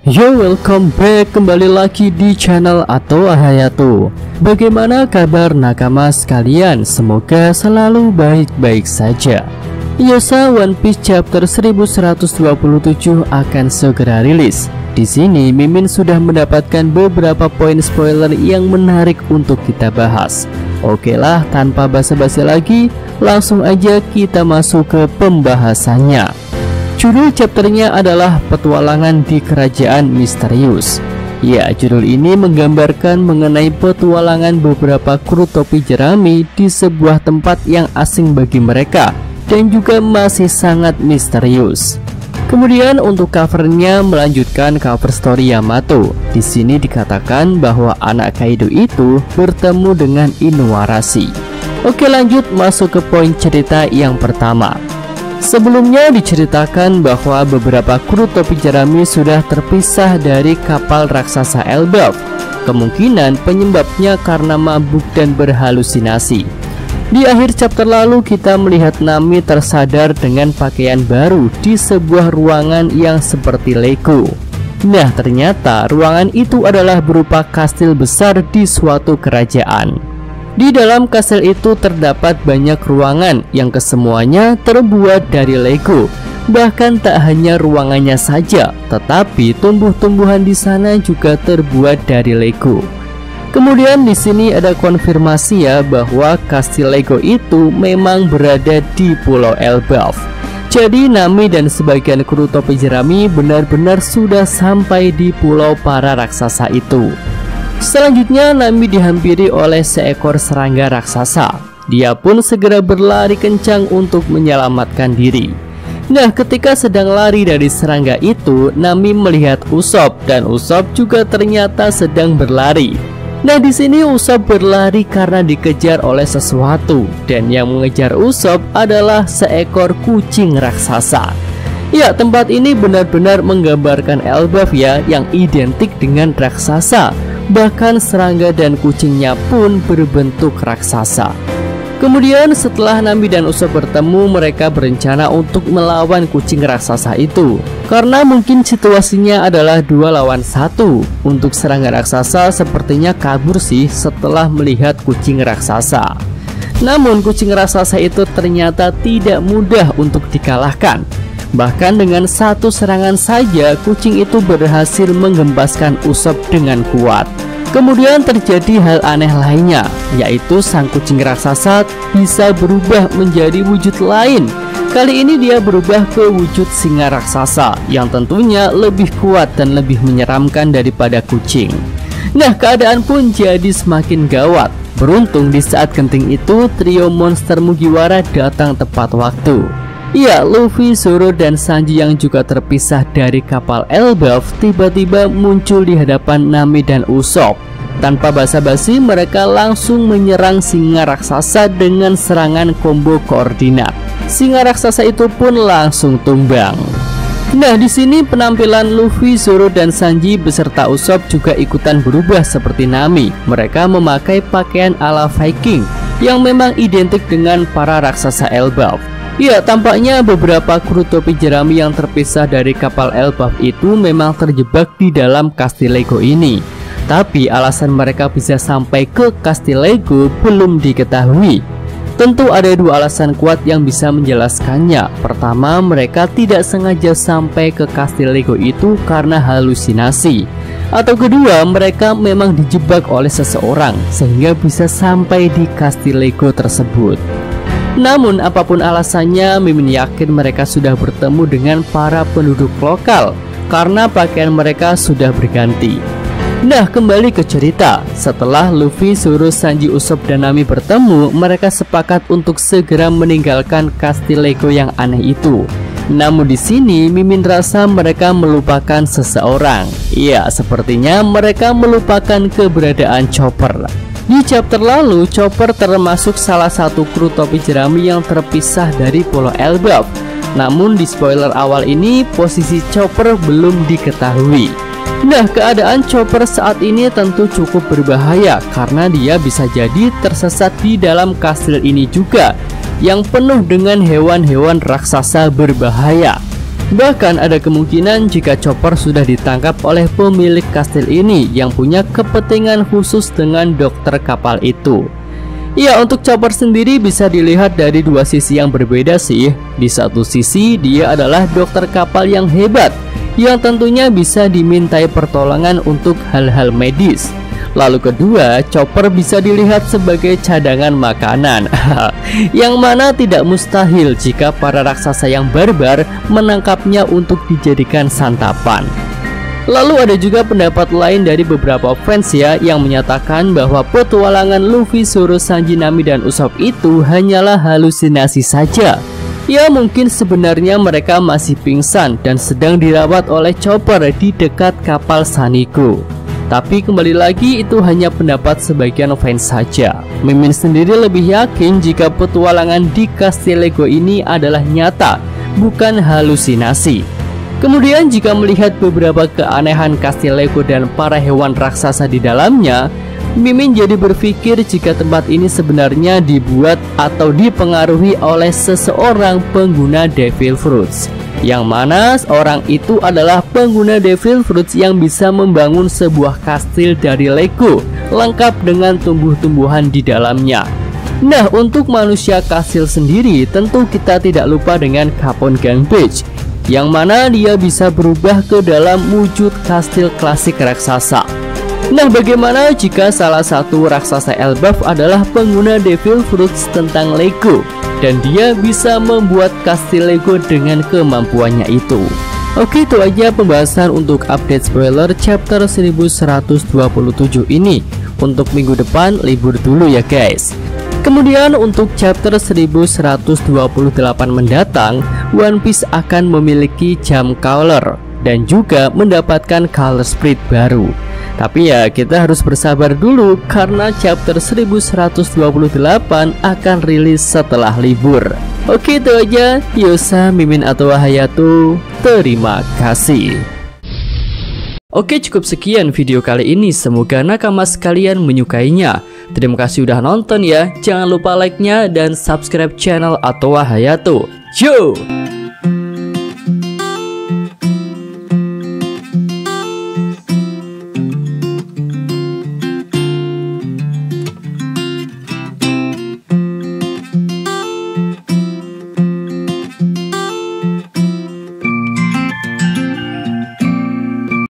Yo, welcome back kembali lagi di channel Atau Hayato. Bagaimana kabar nakama sekalian? Semoga selalu baik-baik saja. Yosa One Piece chapter 1127 akan segera rilis. Di sini Mimin sudah mendapatkan beberapa poin spoiler yang menarik untuk kita bahas. Oke lah, tanpa basa-basi lagi, langsung aja kita masuk ke pembahasannya. Judul chapternya adalah Petualangan di Kerajaan Misterius. Ya, judul ini menggambarkan mengenai petualangan beberapa kru topi jerami di sebuah tempat yang asing bagi mereka dan juga masih sangat misterius. Kemudian untuk covernya melanjutkan cover story Yamato. Di sini dikatakan bahwa anak Kaido itu bertemu dengan Inuarashi. Oke, lanjut masuk ke poin cerita yang pertama. Sebelumnya diceritakan bahwa beberapa kru topi jerami sudah terpisah dari kapal raksasa Elbaf. Kemungkinan penyebabnya karena mabuk dan berhalusinasi. Di akhir chapter lalu kita melihat Nami tersadar dengan pakaian baru di sebuah ruangan yang seperti Lego. Nah, ternyata ruangan itu adalah berupa kastil besar di suatu kerajaan. Di dalam kastil itu terdapat banyak ruangan yang kesemuanya terbuat dari Lego. Bahkan tak hanya ruangannya saja, tetapi tumbuh-tumbuhan di sana juga terbuat dari Lego. Kemudian di sini ada konfirmasi ya bahwa kastil Lego itu memang berada di Pulau Elbaf. Jadi Nami dan sebagian kru topi jerami benar-benar sudah sampai di pulau para raksasa itu. Selanjutnya Nami dihampiri oleh seekor serangga raksasa. Dia pun segera berlari kencang untuk menyelamatkan diri. Nah, ketika sedang lari dari serangga itu, Nami melihat Usopp dan Usopp juga ternyata sedang berlari. Nah, di sini Usopp berlari karena dikejar oleh sesuatu, dan yang mengejar Usopp adalah seekor kucing raksasa. Ya, tempat ini benar-benar menggambarkan Elbaf ya, yang identik dengan raksasa. Bahkan serangga dan kucingnya pun berbentuk raksasa. Kemudian setelah Nami dan Usopp bertemu, mereka berencana untuk melawan kucing raksasa itu. Karena mungkin situasinya adalah 2 lawan 1. Untuk serangga raksasa sepertinya kabur sih setelah melihat kucing raksasa. Namun kucing raksasa itu ternyata tidak mudah untuk dikalahkan. Bahkan dengan satu serangan saja kucing itu berhasil menggempaskan Usopp dengan kuat. Kemudian terjadi hal aneh lainnya, yaitu sang kucing raksasa bisa berubah menjadi wujud lain. Kali ini dia berubah ke wujud singa raksasa yang tentunya lebih kuat dan lebih menyeramkan daripada kucing. Nah, keadaan pun jadi semakin gawat. Beruntung di saat genting itu trio monster Mugiwara datang tepat waktu. Ya, Luffy, Zoro, dan Sanji yang juga terpisah dari kapal Elbaf tiba-tiba muncul di hadapan Nami dan Usopp. Tanpa basa-basi mereka langsung menyerang singa raksasa dengan serangan combo koordinat. Singa raksasa itu pun langsung tumbang. Nah, di sini penampilan Luffy, Zoro, dan Sanji beserta Usopp juga ikutan berubah seperti Nami. Mereka memakai pakaian ala Viking yang memang identik dengan para raksasa Elbaf. Ya, tampaknya beberapa kru topi jerami yang terpisah dari kapal Elbaf itu memang terjebak di dalam kastil Lego ini. Tapi alasan mereka bisa sampai ke kastil Lego belum diketahui. Tentu ada 2 alasan kuat yang bisa menjelaskannya. Pertama, mereka tidak sengaja sampai ke kastil Lego itu karena halusinasi. Atau kedua, mereka memang dijebak oleh seseorang sehingga bisa sampai di kastil Lego tersebut. Namun apapun alasannya, Mimin yakin mereka sudah bertemu dengan para penduduk lokal karena pakaian mereka sudah berganti. Nah, kembali ke cerita. Setelah Luffy, Zoro, Sanji, Usopp, dan Nami bertemu, mereka sepakat untuk segera meninggalkan kastil Lego yang aneh itu. Namun di sini Mimin rasa mereka melupakan seseorang. Iya, sepertinya mereka melupakan keberadaan Chopper. Di chapter lalu, Chopper termasuk salah satu kru topi jerami yang terpisah dari Pulau Elbaf. Namun di spoiler awal ini, posisi Chopper belum diketahui. Nah, keadaan Chopper saat ini tentu cukup berbahaya karena dia bisa jadi tersesat di dalam kastil ini juga, yang penuh dengan hewan-hewan raksasa berbahaya. Bahkan ada kemungkinan jika Chopper sudah ditangkap oleh pemilik kastil ini yang punya kepentingan khusus dengan dokter kapal itu. Ya, untuk Chopper sendiri bisa dilihat dari dua sisi yang berbeda sih. Di satu sisi dia adalah dokter kapal yang hebat, yang tentunya bisa dimintai pertolongan untuk hal-hal medis. Lalu kedua, Chopper bisa dilihat sebagai cadangan makanan yang mana tidak mustahil jika para raksasa yang barbar menangkapnya untuk dijadikan santapan. Lalu ada juga pendapat lain dari beberapa fans ya, yang menyatakan bahwa petualangan Luffy, Zoro, Sanji, Nami, dan Usopp itu hanyalah halusinasi saja. Ya, mungkin sebenarnya mereka masih pingsan dan sedang dirawat oleh Chopper di dekat kapal Saniko. Tapi kembali lagi, itu hanya pendapat sebagian fans saja. Mimin sendiri lebih yakin jika petualangan di Kastil Lego ini adalah nyata, bukan halusinasi. Kemudian jika melihat beberapa keanehan Kastil Lego dan para hewan raksasa di dalamnya, Mimin jadi berpikir jika tempat ini sebenarnya dibuat atau dipengaruhi oleh seseorang pengguna Devil Fruits, yang mana orang itu adalah pengguna Devil Fruits yang bisa membangun sebuah kastil dari Lego lengkap dengan tumbuh-tumbuhan di dalamnya. Nah, untuk manusia kastil sendiri tentu kita tidak lupa dengan Capone Gunpage, yang mana dia bisa berubah ke dalam wujud kastil klasik raksasa. Nah, bagaimana jika salah satu raksasa Elbaf adalah pengguna Devil Fruits tentang Lego dan dia bisa membuat kastil Lego dengan kemampuannya itu? Oke, itu aja pembahasan untuk update spoiler chapter 1127 ini. Untuk minggu depan libur dulu ya guys. Kemudian untuk chapter 1128 mendatang, One Piece akan memiliki jam color dan juga mendapatkan color sprite baru. Tapi ya kita harus bersabar dulu karena chapter 1128 akan rilis setelah libur. Oke, itu aja. Yosa, Mimin, atau Hayato, terima kasih. Oke, cukup sekian video kali ini. Semoga nakama sekalian menyukainya. Terima kasih udah nonton ya. Jangan lupa like-nya dan subscribe channel Atowa Hayato. Yo!